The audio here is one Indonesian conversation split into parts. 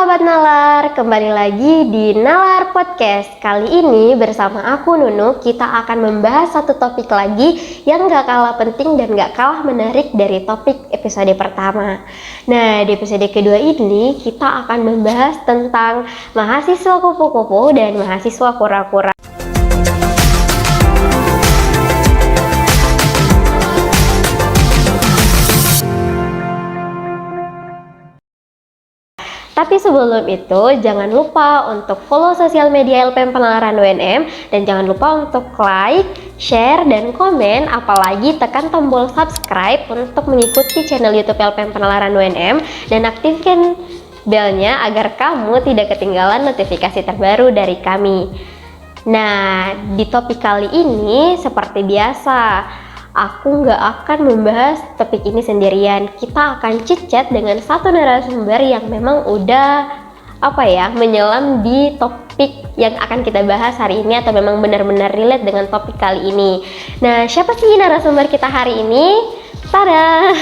Sobat Nalar, kembali lagi di Nalar Podcast. Kali ini bersama aku Nunu, kita akan membahas satu topik lagi yang gak kalah penting dan gak kalah menarik dari topik episode pertama. Nah, di episode kedua ini kita akan membahas tentang mahasiswa kupu-kupu dan mahasiswa kura-kura. Tapi sebelum itu, jangan lupa untuk follow sosial media LPM Penalaran UNM dan jangan lupa untuk like, share, dan komen, apalagi tekan tombol subscribe untuk mengikuti channel YouTube LPM Penalaran UNM dan aktifkan belnya agar kamu tidak ketinggalan notifikasi terbaru dari kami. Nah, di topik kali ini seperti biasa, aku nggak akan membahas topik ini sendirian. Kita akan chit-chat dengan satu narasumber yang memang udah menyelam di topik yang akan kita bahas hari ini atau memang benar-benar relate dengan topik kali ini. Nah, siapa sih narasumber kita hari ini? Tada!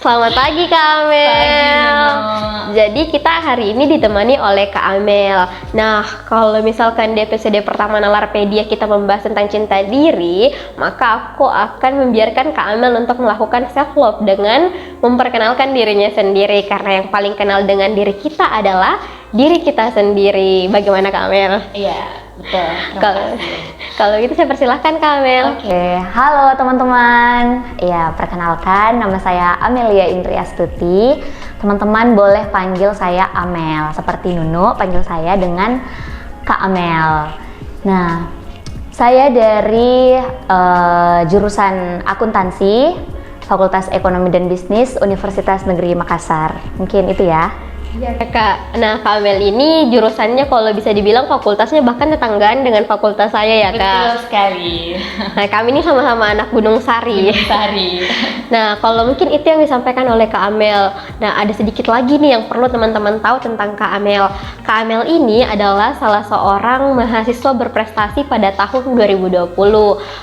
Selamat pagi Kak Amel. Jadi kita hari ini ditemani oleh Kak Amel. Nah, kalau misalkan di episode pertama Nalarpedia kita membahas tentang cinta diri, maka aku akan membiarkan Kak Amel untuk melakukan self love dengan memperkenalkan dirinya sendiri, karena yang paling kenal dengan diri kita adalah diri kita sendiri. Bagaimana Kak Amel? Iya, betul. Kalau gitu saya persilahkan Kak Amel. Oke, halo teman-teman. Ya, perkenalkan nama saya Amelia Indriastuti. Teman-teman boleh panggil saya Amel. Seperti Nunu, panggil saya dengan Kak Amel. Nah, saya dari jurusan akuntansi, Fakultas Ekonomi dan Bisnis, Universitas Negeri Makassar. Mungkin itu ya. Ya Kak, nah Kak Amel ini jurusannya kalau bisa dibilang fakultasnya bahkan tetanggaan dengan fakultas saya ya Kak. Betul sekali. Nah, kami ini sama-sama anak Gunung Sari. Nah, kalau mungkin itu yang disampaikan oleh Kak Amel. Nah, ada sedikit lagi nih yang perlu teman-teman tahu tentang Kak Amel. Kak Amel ini adalah salah seorang mahasiswa berprestasi pada tahun 2020.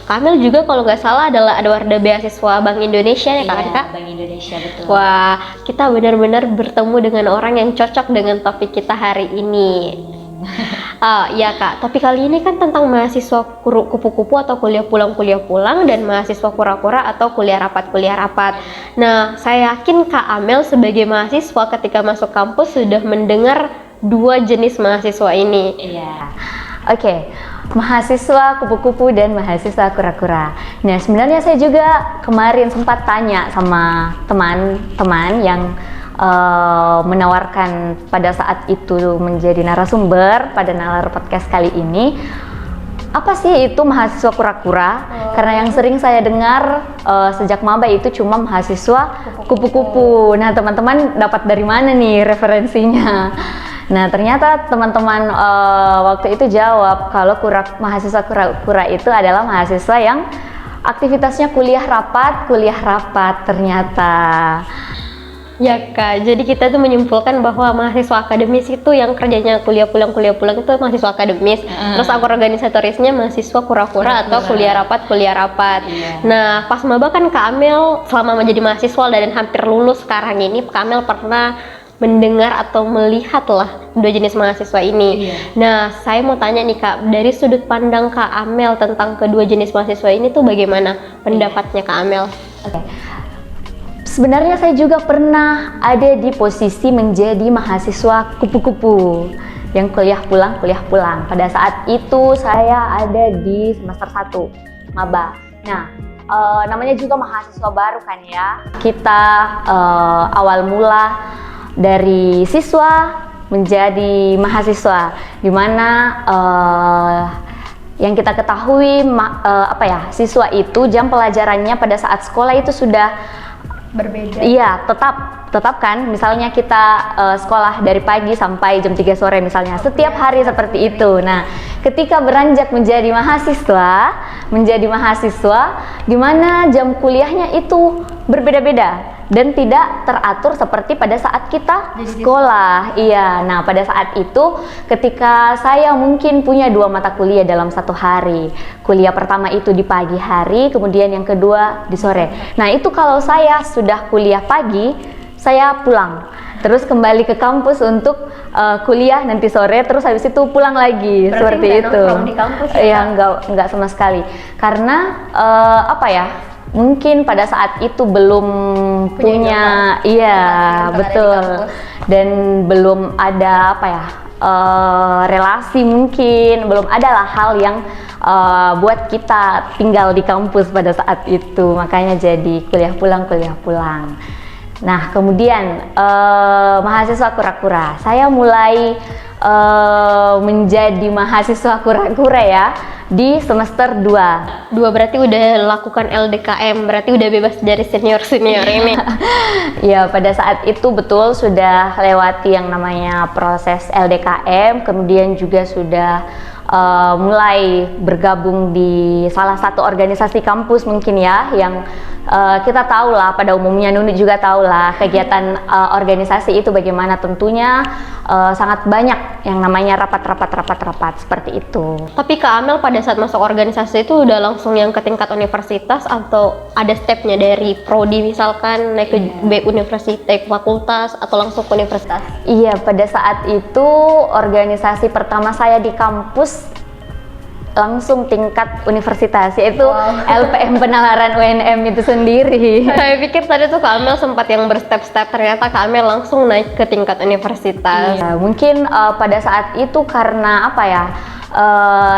Kak Amel juga kalau nggak salah adalah Warda Beasiswa Bank Indonesia ya Kak? Iya, Bank Indonesia, betul. Wah, kita benar-benar bertemu dengan orang yang cocok dengan topik kita hari ini. Ya Kak, topik kali ini kan tentang mahasiswa kupu-kupu atau kuliah pulang dan mahasiswa kura-kura atau kuliah rapat. Nah, saya yakin Kak Amel sebagai mahasiswa ketika masuk kampus sudah mendengar dua jenis mahasiswa ini. Iya. Oke. Mahasiswa kupu-kupu dan mahasiswa kura-kura. Nah, sebenarnya saya juga kemarin sempat tanya sama teman-teman yang menawarkan pada saat itu menjadi narasumber pada Nalar Podcast kali ini, apa sih itu mahasiswa kura-kura? Karena yang sering saya dengar sejak maba itu cuma mahasiswa kupu-kupu. Nah, teman-teman dapat dari mana nih referensinya? Nah, ternyata teman-teman waktu itu jawab kalau mahasiswa kura-kura itu adalah mahasiswa yang aktivitasnya kuliah rapat ternyata. Ya Kak, jadi kita tuh menyimpulkan bahwa mahasiswa akademis itu yang kerjanya kuliah pulang itu mahasiswa akademis. Terus organisatorisnya mahasiswa kura-kura atau kuliah rapat. Iya. Nah, pas maba kan Kak Amel selama menjadi mahasiswa dan hampir lulus sekarang ini, Kak Amel pernah mendengar atau melihat lah dua jenis mahasiswa ini. Iya. Nah, saya mau tanya nih Kak, dari sudut pandang Kak Amel tentang kedua jenis mahasiswa ini tuh bagaimana pendapatnya Kak Amel? Oke. Sebenarnya saya juga pernah ada di posisi menjadi mahasiswa kupu-kupu yang kuliah pulang. Pada saat itu saya ada di semester 1 maba. Nah, namanya juga mahasiswa baru kan ya. Kita awal mula dari siswa menjadi mahasiswa, di mana yang kita ketahui siswa itu jam pelajarannya pada saat sekolah itu sudah Berbeda. Iya, tetap kan. Misalnya kita sekolah dari pagi sampai jam 3 sore misalnya. Setiap hari seperti itu. Nah, ketika beranjak menjadi mahasiswa di mana jam kuliahnya itu berbeda-beda dan tidak teratur seperti pada saat kita sekolah. Iya. Nah, pada saat itu ketika saya mungkin punya 2 mata kuliah dalam satu hari. Kuliah pertama itu di pagi hari, kemudian yang kedua di sore. Nah, itu kalau saya sudah kuliah pagi, saya pulang. terus kembali ke kampus untuk kuliah nanti sore, terus habis itu pulang lagi. Berarti seperti nggak itu. nongkrong di kampus ya, Iya, Kak? enggak sama sekali. Karena apa ya? Mungkin pada saat itu belum punya, iya relasi yang betul, ada di kampus. dan belum ada apa ya? Relasi, mungkin belum adalah hal yang buat kita tinggal di kampus pada saat itu, makanya jadi kuliah pulang. Nah, kemudian mahasiswa kura-kura, saya mulai menjadi mahasiswa kura-kura ya di semester 2. Berarti udah lakukan LDKM, berarti udah bebas dari senior-senior ini. Ya, pada saat itu betul sudah lewati yang namanya proses LDKM, kemudian juga sudah mulai bergabung di salah satu organisasi kampus mungkin ya, yang kita tahu lah, pada umumnya Nuni juga tahu lah kegiatan organisasi itu bagaimana. Tentunya sangat banyak yang namanya rapat seperti itu. Tapi Kak Amel pada saat masuk organisasi itu udah langsung yang ke tingkat universitas atau ada stepnya dari prodi misalkan naik ke universitas, fakultas, atau langsung ke universitas? Iya, pada saat itu organisasi pertama saya di kampus langsung tingkat universitas, yaitu LPM Penalaran UNM itu sendiri. Saya pikir tadi tuh Kak Amel sempat yang berstep-step, ternyata Kak Amel langsung naik ke tingkat universitas. Iya, mungkin pada saat itu karena apa ya,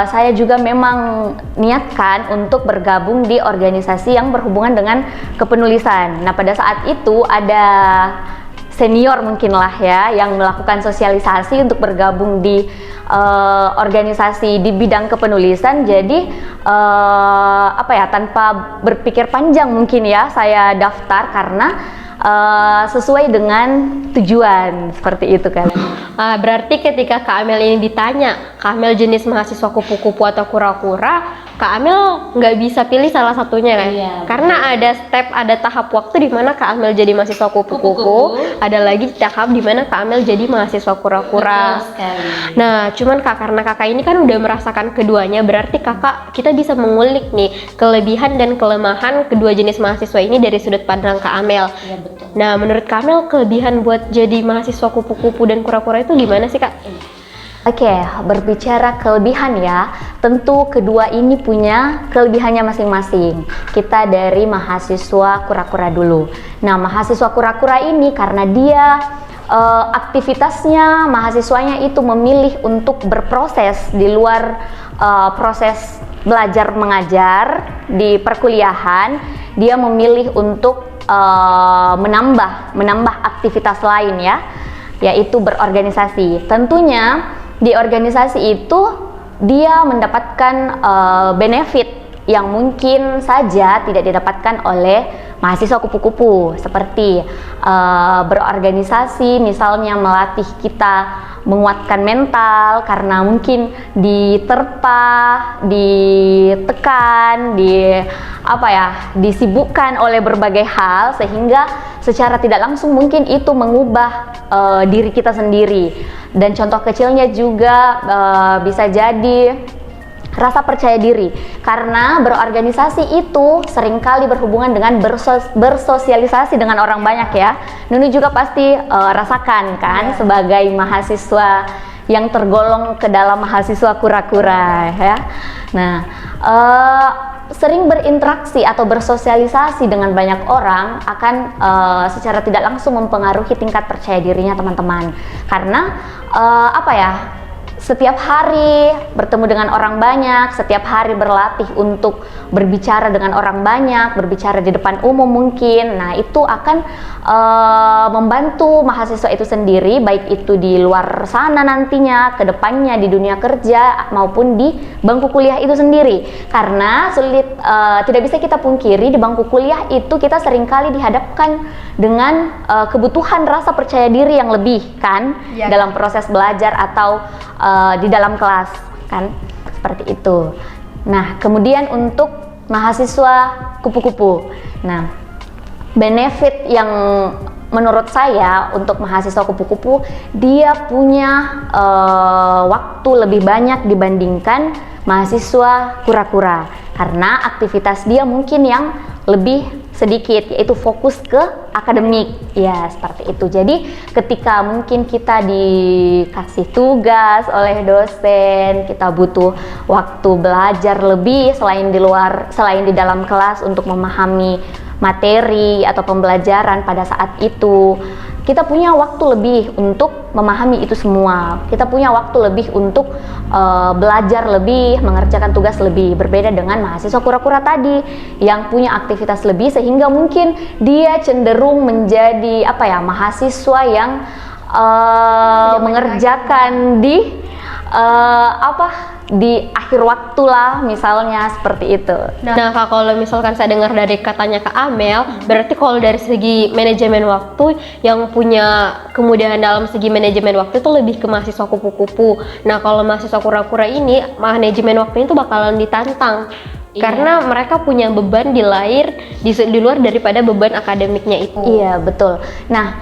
saya juga memang niatkan untuk bergabung di organisasi yang berhubungan dengan kepenulisan. Nah, pada saat itu ada senior mungkin lah ya yang melakukan sosialisasi untuk bergabung di organisasi di bidang kepenulisan. Jadi apa ya, tanpa berpikir panjang mungkin ya saya daftar karena sesuai dengan tujuan, seperti itu kan. Berarti ketika Kak Amel ini ditanya, Kak Amel jenis mahasiswa kupu-kupu atau kura-kura, Kak Amel nggak bisa pilih salah satunya kan? Iya, Karena ada step, ada tahap waktu di mana Kak Amel jadi mahasiswa kupu-kupu, ada lagi tahap di mana Kak Amel jadi mahasiswa kura-kura. Nah, cuman Kak, karena Kakak ini kan udah merasakan keduanya, berarti kita bisa mengulik nih kelebihan dan kelemahan kedua jenis mahasiswa ini dari sudut pandang Kak Amel. Iya, betul. Nah, menurut Kak Amel kelebihan buat jadi mahasiswa kupu-kupu dan kura-kura itu gimana sih, Kak? Oke, berbicara kelebihan ya, tentu kedua ini punya kelebihannya masing-masing. Kita dari mahasiswa kura-kura dulu. Nah, mahasiswa kura-kura ini karena dia aktivitasnya, mahasiswanya itu memilih untuk berproses di luar proses belajar mengajar di perkuliahan. Dia memilih untuk menambah aktivitas lain ya, yaitu berorganisasi. Tentunya di organisasi itu dia mendapatkan benefit yang mungkin saja tidak didapatkan oleh mahasiswa kupu-kupu, seperti berorganisasi misalnya melatih kita menguatkan mental karena mungkin diterpa, ditekan, disibukkan oleh berbagai hal, sehingga secara tidak langsung mungkin itu mengubah diri kita sendiri. Dan contoh kecilnya juga bisa jadi rasa percaya diri, karena berorganisasi itu seringkali berhubungan dengan bersosialisasi dengan orang banyak ya. Nuni juga pasti rasakan kan sebagai mahasiswa yang tergolong ke dalam mahasiswa kura-kura ya. Nah, sering berinteraksi atau bersosialisasi dengan banyak orang akan secara tidak langsung mempengaruhi tingkat percaya dirinya teman-teman. Karena setiap hari bertemu dengan orang banyak, setiap hari berlatih untuk berbicara dengan orang banyak, berbicara di depan umum mungkin. Nah, itu akan membantu mahasiswa itu sendiri, baik itu di luar sana nantinya, ke depannya di dunia kerja maupun di bangku kuliah itu sendiri. Karena tidak bisa kita pungkiri, di bangku kuliah itu kita seringkali dihadapkan dengan kebutuhan rasa percaya diri yang lebih kan, dalam proses belajar atau di dalam kelas kan, seperti itu. Nah, kemudian untuk mahasiswa kupu-kupu, nah benefit yang menurut saya untuk mahasiswa kupu-kupu, dia punya waktu lebih banyak dibandingkan mahasiswa kura-kura, karena aktivitas dia mungkin yang lebih sedikit, yaitu fokus ke akademik. Ya, seperti itu. Jadi ketika mungkin kita dikasih tugas oleh dosen, kita butuh waktu belajar lebih selain di dalam kelas untuk memahami materi atau pembelajaran pada saat itu. Kita punya waktu lebih untuk memahami itu semua. Kita punya waktu lebih untuk belajar lebih, mengerjakan tugas lebih. Berbeda dengan mahasiswa kura-kura tadi yang punya aktivitas lebih, sehingga mungkin dia cenderung menjadi mahasiswa yang mengerjakan di akhir waktu lah, misalnya seperti itu. Nah Kak, kalau misalkan saya dengar dari katanya Kak Amel, berarti kalau dari segi manajemen waktu, yang punya kemudahan dalam segi manajemen waktu itu lebih ke mahasiswa kupu-kupu. Nah kalau mahasiswa kura-kura ini, manajemen waktunya itu bakalan ditantang. Karena mereka punya beban di luar daripada beban akademiknya itu. Iya, betul. Nah,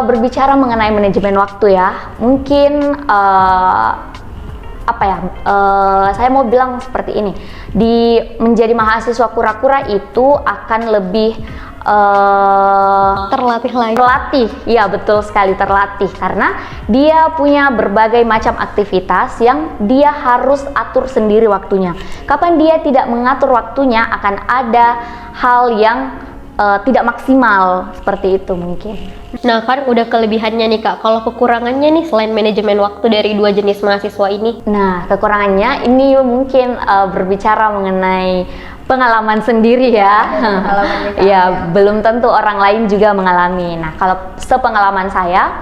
berbicara mengenai manajemen waktu ya, mungkin saya mau bilang seperti ini. Menjadi mahasiswa kura-kura itu akan lebih terlatih. Iya, betul sekali, terlatih, karena dia punya berbagai macam aktivitas yang dia harus atur sendiri waktunya. Kapan dia tidak mengatur waktunya, akan ada hal yang tidak maksimal, seperti itu mungkin. Nah kan udah kelebihannya nih Kak, kalau kekurangannya nih selain manajemen waktu dari dua jenis mahasiswa ini? Nah, kekurangannya ini mungkin berbicara mengenai pengalaman sendiri ya. Ya, belum tentu orang lain juga mengalami. Nah, kalau sepengalaman saya,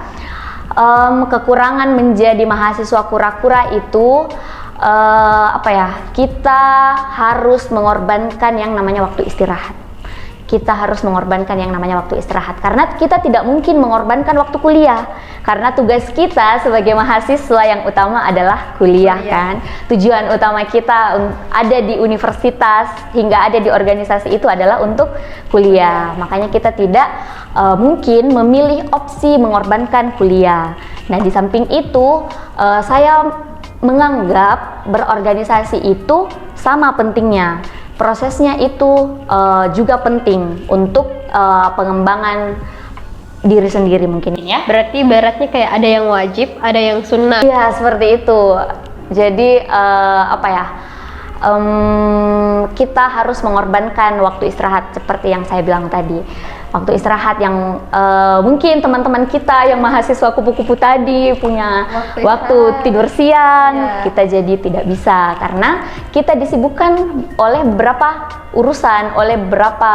kekurangan menjadi mahasiswa kura-kura itu kita harus mengorbankan yang namanya waktu istirahat. Kita harus mengorbankan yang namanya waktu istirahat, karena kita tidak mungkin mengorbankan waktu kuliah, karena tugas kita sebagai mahasiswa yang utama adalah kuliah. Kan tujuan utama kita ada di universitas hingga ada di organisasi itu adalah untuk kuliah. Makanya kita tidak mungkin memilih opsi mengorbankan kuliah. Nah, di samping itu saya menganggap berorganisasi itu sama pentingnya. Prosesnya itu juga penting untuk pengembangan diri sendiri mungkin ya. Berarti ibaratnya kayak ada yang wajib, ada yang sunnah. Iya, seperti itu. Jadi kita harus mengorbankan waktu istirahat seperti yang saya bilang tadi. Waktu istirahat yang mungkin teman-teman kita yang mahasiswa kupu-kupu tadi punya waktu tidur siang, kita jadi tidak bisa karena kita disibukkan oleh beberapa urusan, oleh beberapa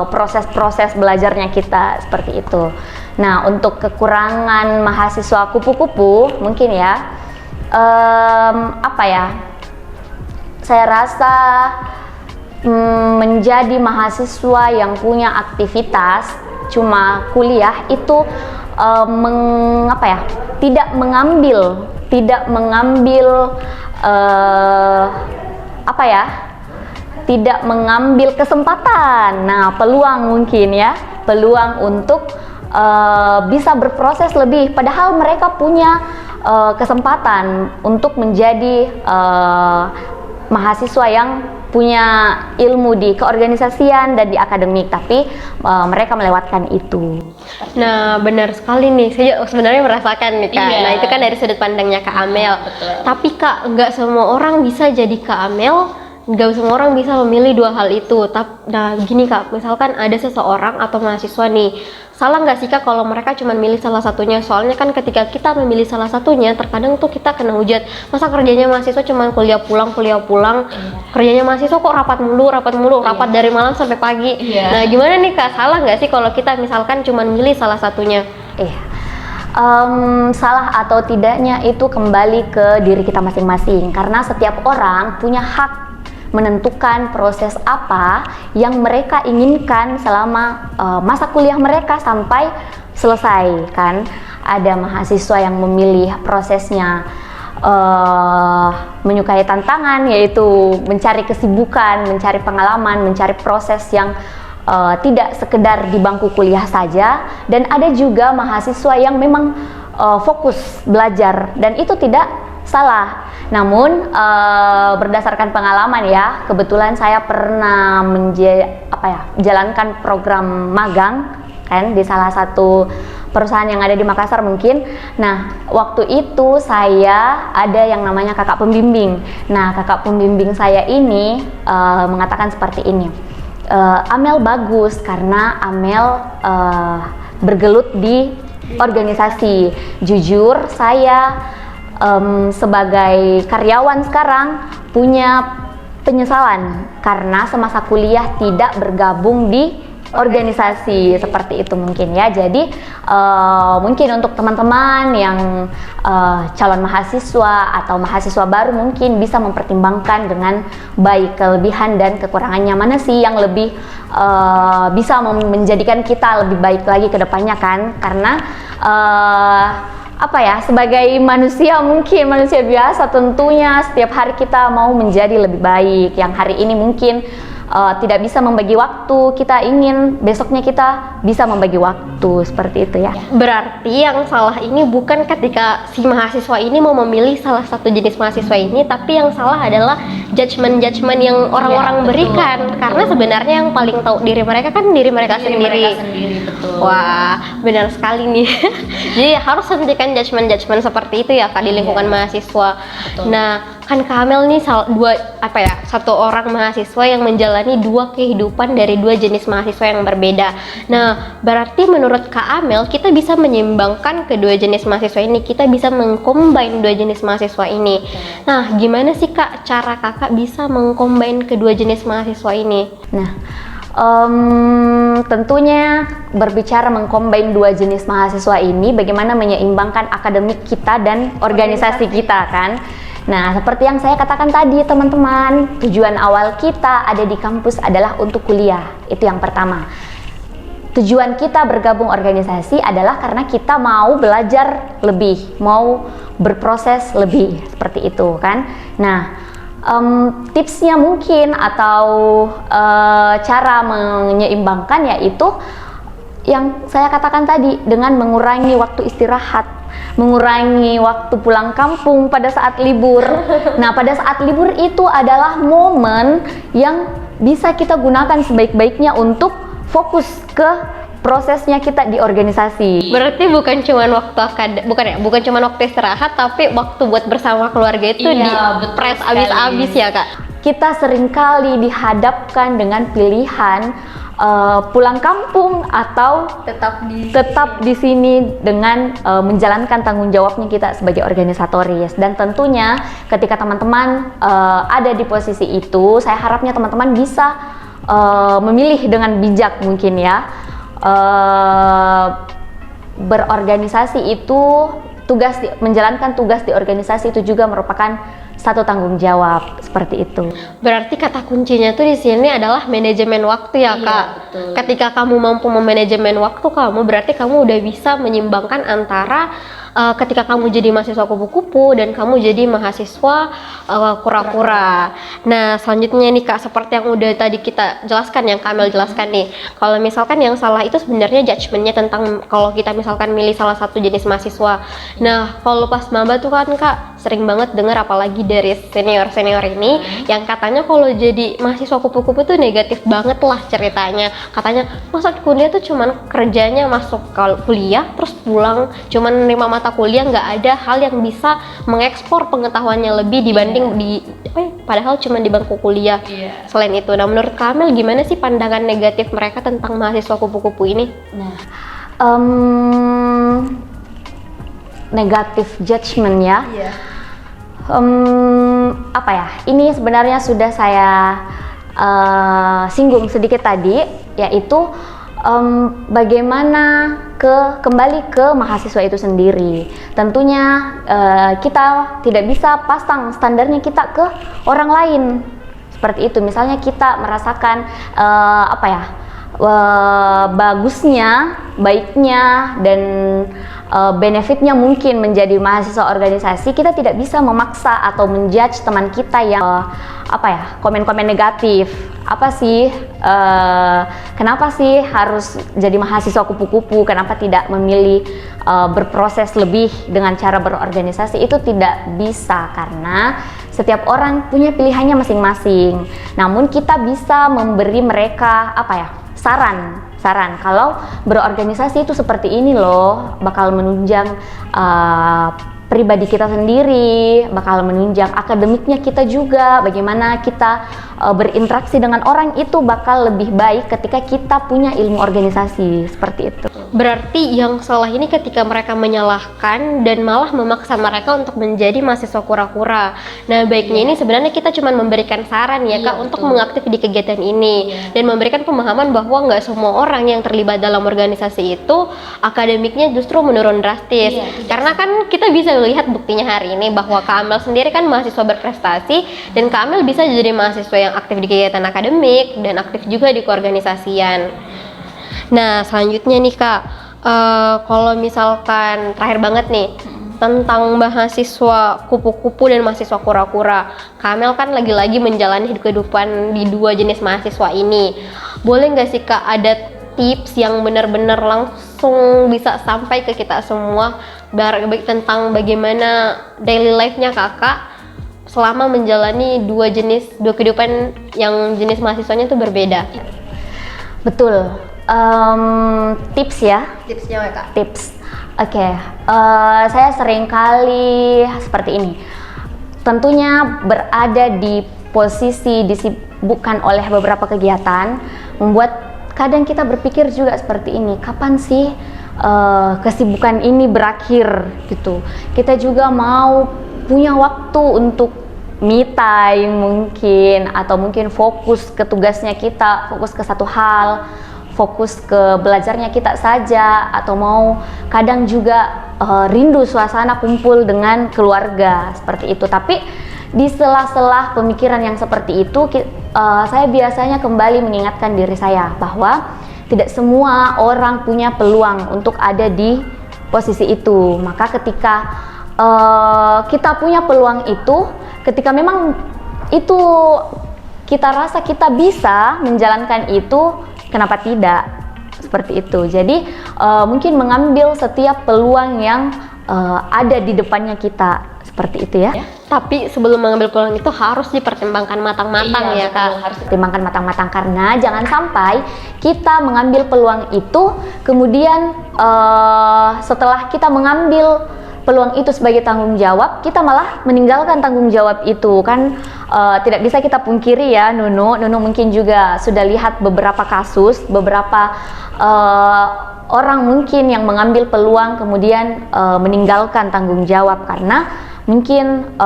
proses-proses belajarnya kita, seperti itu. Nah, untuk kekurangan mahasiswa kupu-kupu mungkin ya, saya rasa menjadi mahasiswa yang punya aktivitas cuma kuliah itu tidak mengambil kesempatan. Nah, peluang mungkin ya, peluang untuk bisa berproses lebih, padahal mereka punya kesempatan untuk menjadi mahasiswa yang punya ilmu di keorganisasian dan di akademik, tapi mereka melewatkan itu. Nah, benar sekali nih, saya sebenarnya merasakan nih Kak. Iya. Nah, itu kan dari sudut pandangnya Kak Amel. Betul. Tapi Kak, nggak semua orang bisa jadi Kak Amel, nggak semua orang bisa memilih dua hal itu. Nah, gini Kak, misalkan ada seseorang atau mahasiswa nih, salah nggak sih Kak kalau mereka cuma milih salah satunya? Soalnya kan ketika kita memilih salah satunya, terkadang tuh kita kena hujat. Masa kerjanya mahasiswa cuma kuliah pulang, kerjanya mahasiswa kok rapat mulu, rapat dari malam sampai pagi. Nah, gimana nih Kak, salah nggak sih kalau kita misalkan cuma milih salah satunya? Salah atau tidaknya itu kembali ke diri kita masing-masing, karena setiap orang punya hak menentukan proses apa yang mereka inginkan selama masa kuliah mereka sampai selesai. Kan ada mahasiswa yang memilih prosesnya menyukai tantangan, yaitu mencari kesibukan, mencari pengalaman, mencari proses yang tidak sekedar di bangku kuliah saja. Dan ada juga mahasiswa yang memang fokus belajar, dan itu tidak salah. Namun berdasarkan pengalaman ya, kebetulan saya pernah jalankan program magang kan di salah satu perusahaan yang ada di Makassar mungkin. Nah, waktu itu saya ada yang namanya kakak pembimbing. Nah, kakak pembimbing saya ini mengatakan seperti ini. Amel bagus karena Amel bergelut di organisasi. Jujur, saya sebagai karyawan sekarang punya penyesalan karena semasa kuliah tidak bergabung di organisasi seperti itu mungkin ya. Jadi mungkin untuk teman-teman yang calon mahasiswa atau mahasiswa baru mungkin bisa mempertimbangkan dengan baik kelebihan dan kekurangannya, mana sih yang lebih bisa menjadikan kita lebih baik lagi ke depannya kan. Karena sebagai manusia, mungkin manusia biasa, tentunya setiap hari kita mau menjadi lebih baik. Yang hari ini mungkin tidak bisa membagi waktu, kita ingin besoknya kita bisa membagi waktu, seperti itu ya. Berarti yang salah ini bukan ketika si mahasiswa ini mau memilih salah satu jenis mahasiswa ini, tapi yang salah adalah judgement yang orang-orang berikan. Karena sebenarnya yang paling tahu diri mereka kan diri mereka sendiri. Betul. Wah, benar sekali nih. Jadi harus hentikan judgement seperti itu ya Kak di lingkungan mahasiswa. Betul. Nah, kan Kak Amel nih satu orang mahasiswa yang menjalani dua kehidupan dari dua jenis mahasiswa yang berbeda. Nah, berarti menurut Kak Amel kita bisa menyeimbangkan kedua jenis mahasiswa ini, kita bisa mengcombine dua jenis mahasiswa ini. Nah, gimana sih Kak cara Kakak bisa mengcombine kedua jenis mahasiswa ini? Nah, tentunya berbicara mengcombine dua jenis mahasiswa ini, bagaimana menyeimbangkan akademik kita dan organisasi kita kan. Nah, seperti yang saya katakan tadi teman-teman, tujuan awal kita ada di kampus adalah untuk kuliah. Itu yang pertama. Tujuan kita bergabung organisasi adalah karena kita mau belajar lebih, mau berproses lebih, seperti itu kan. Nah, tipsnya mungkin atau cara menyeimbangkan yaitu yang saya katakan tadi, dengan mengurangi waktu istirahat, mengurangi waktu pulang kampung pada saat libur. Nah, pada saat libur itu adalah momen yang bisa kita gunakan sebaik-baiknya untuk fokus ke prosesnya kita di organisasi. Berarti bukan cuma bukan cuma waktu istirahat, tapi waktu buat bersama keluarga itu di-press abis-abis ya Kak. Kita seringkali dihadapkan dengan pilihan pulang kampung atau tetap di sini dengan menjalankan tanggung jawabnya kita sebagai organisatoris. Dan tentunya ketika teman-teman ada di posisi itu, saya harapnya teman-teman bisa memilih dengan bijak mungkin ya. Berorganisasi itu menjalankan tugas di organisasi itu juga merupakan satu tanggung jawab, seperti itu. Berarti kata kuncinya tuh di sini adalah manajemen waktu ya Kak. Betul. Ketika kamu mampu memanajemen waktu kamu, berarti kamu udah bisa menyimbangkan antara ketika kamu jadi mahasiswa kupu-kupu dan kamu jadi mahasiswa kura-kura. Nah, selanjutnya nih Kak, seperti yang udah tadi kita jelaskan, yang Kamel jelaskan nih, kalau misalkan yang salah itu sebenarnya judgementnya tentang kalau kita misalkan milih salah satu jenis mahasiswa. Nah, kalau pas maba tuh kan Kak sering banget dengar, apalagi dari senior ini yang katanya kalau jadi mahasiswa kupu-kupu tuh negatif banget lah ceritanya. Katanya masa kuliah tuh cuman kerjanya masuk kuliah terus pulang, cuman 5 mata kuliah, nggak ada hal yang bisa mengekspor pengetahuannya lebih dibanding padahal cuma di bangku kuliah. Selain itu, nah menurut Kamel gimana sih pandangan negatif mereka tentang mahasiswa kupu-kupu ini? Nah, negatif judgment ya. Ini sebenarnya sudah saya singgung sedikit tadi, yaitu bagaimana kembali ke mahasiswa itu sendiri. Tentunya kita tidak bisa pasang standarnya kita ke orang lain seperti itu. Misalnya kita merasakan bagusnya, baiknya, dan benefitnya mungkin menjadi mahasiswa organisasi, kita tidak bisa memaksa atau menjudge teman kita yang komen-komen negatif. Apa sih kenapa sih harus jadi mahasiswa kupu-kupu, kenapa tidak memilih berproses lebih dengan cara berorganisasi? Itu tidak bisa karena setiap orang punya pilihannya masing-masing. Namun kita bisa memberi mereka saran kalau berorganisasi itu seperti ini loh, bakal menunjang pribadi kita sendiri, bakal menunjang akademiknya kita juga, bagaimana kita berinteraksi dengan orang itu bakal lebih baik ketika kita punya ilmu organisasi, seperti itu. Berarti yang salah ini ketika mereka menyalahkan dan malah memaksa mereka untuk menjadi mahasiswa kura-kura. Nah, baiknya ini sebenarnya kita cuma memberikan saran ya Kak untuk mengaktif di kegiatan ini dan memberikan pemahaman bahwa nggak semua orang yang terlibat dalam organisasi itu akademiknya justru menurun drastis. Karena kan kita bisa lihat buktinya hari ini bahwa Kak Amel sendiri kan mahasiswa berprestasi dan Kak Amel bisa jadi mahasiswa yang aktif di kegiatan akademik dan aktif juga di keorganisasian. Nah, selanjutnya nih Kak, kalau misalkan terakhir banget nih tentang mahasiswa kupu-kupu dan mahasiswa kura-kura, Kak Amel kan lagi-lagi menjalani kehidupan di dua jenis mahasiswa ini. Boleh nggak sih Kak ada tips yang benar-benar langsung bisa sampai ke kita semua tentang bagaimana daily life-nya Kakak selama menjalani dua kehidupan yang jenis mahasiswanya itu berbeda? Betul. Tips ya? Tipsnya ya Kak? Tips. Oke, saya sering kali seperti ini. Tentunya berada di posisi disibukkan oleh beberapa kegiatan, membuat kadang kita berpikir juga seperti ini, kapan sih kesibukan ini berakhir gitu. Kita juga mau punya waktu untuk me time mungkin, atau mungkin fokus ke tugasnya kita, fokus ke satu hal, fokus ke belajarnya kita saja, atau mau kadang juga rindu suasana kumpul dengan keluarga seperti itu. Tapi di sela-sela pemikiran yang seperti itu, saya biasanya kembali mengingatkan diri saya bahwa tidak semua orang punya peluang untuk ada di posisi itu. Maka ketika kita punya peluang itu, ketika memang itu kita rasa kita bisa menjalankan itu, kenapa tidak? Seperti itu. Jadi mungkin mengambil setiap peluang yang ada di depannya kita, seperti itu ya. Tapi sebelum mengambil peluang itu harus dipertimbangkan matang-matang ya Kak. Harus dipertimbangkan matang-matang karena jangan sampai kita mengambil peluang itu kemudian setelah kita mengambil peluang itu sebagai tanggung jawab, kita malah meninggalkan tanggung jawab itu kan. Tidak bisa kita pungkiri ya, Nunu mungkin juga sudah lihat beberapa kasus, beberapa orang mungkin yang mengambil peluang kemudian meninggalkan tanggung jawab karena mungkin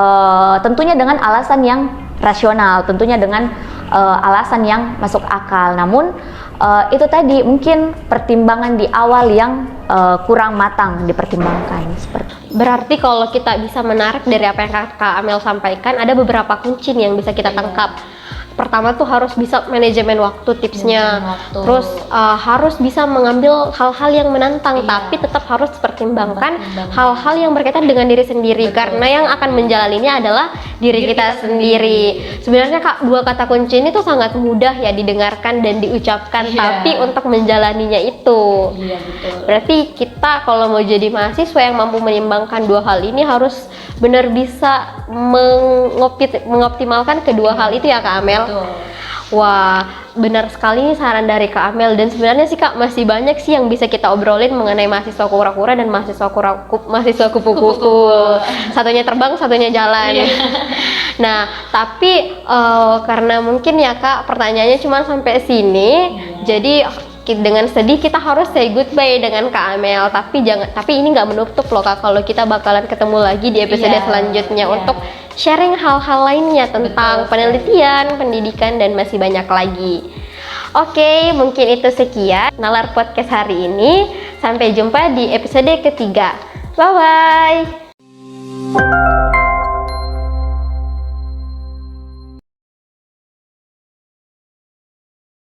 tentunya dengan alasan yang rasional, tentunya dengan alasan yang masuk akal. Namun itu tadi mungkin pertimbangan di awal yang kurang matang dipertimbangkan seperti. Berarti kalau kita bisa menarik dari apa yang Kak Amel sampaikan, ada beberapa kunci yang bisa kita tangkap. Pertama tuh harus bisa manajemen waktu, tipsnya. Terus harus bisa mengambil hal-hal yang menantang, tapi tetap harus pertimbangkan hal-hal yang berkaitan dengan diri sendiri. Karena yang akan menjalaninya adalah diri kita sendiri. Sebenarnya Kak, dua kata kunci ini tuh sangat mudah ya didengarkan dan diucapkan, tapi untuk menjalaninya itu. Berarti kita kalau mau jadi mahasiswa yang mampu menyimbangkan dua hal ini harus benar bisa mengoptimalkan kedua hal itu ya Kak Amel. Betul. Wah, benar sekali nih saran dari Kak Amel. Dan sebenarnya sih Kak, masih banyak sih yang bisa kita obrolin mengenai mahasiswa kura-kura dan mahasiswa kupu-kupu. Satunya terbang, satunya jalan. Nah, tapi karena mungkin ya Kak, pertanyaannya cuma sampai sini. Jadi dengan sedih kita harus say goodbye dengan Kak Amel. Tapi ini nggak menutup loh Kak, kalau kita bakalan ketemu lagi di episode selanjutnya untuk sharing hal-hal lainnya tentang penelitian, pendidikan, dan masih banyak lagi. Oke, mungkin itu sekian Nalar Podcast hari ini. Sampai jumpa di episode ketiga. Bye-bye!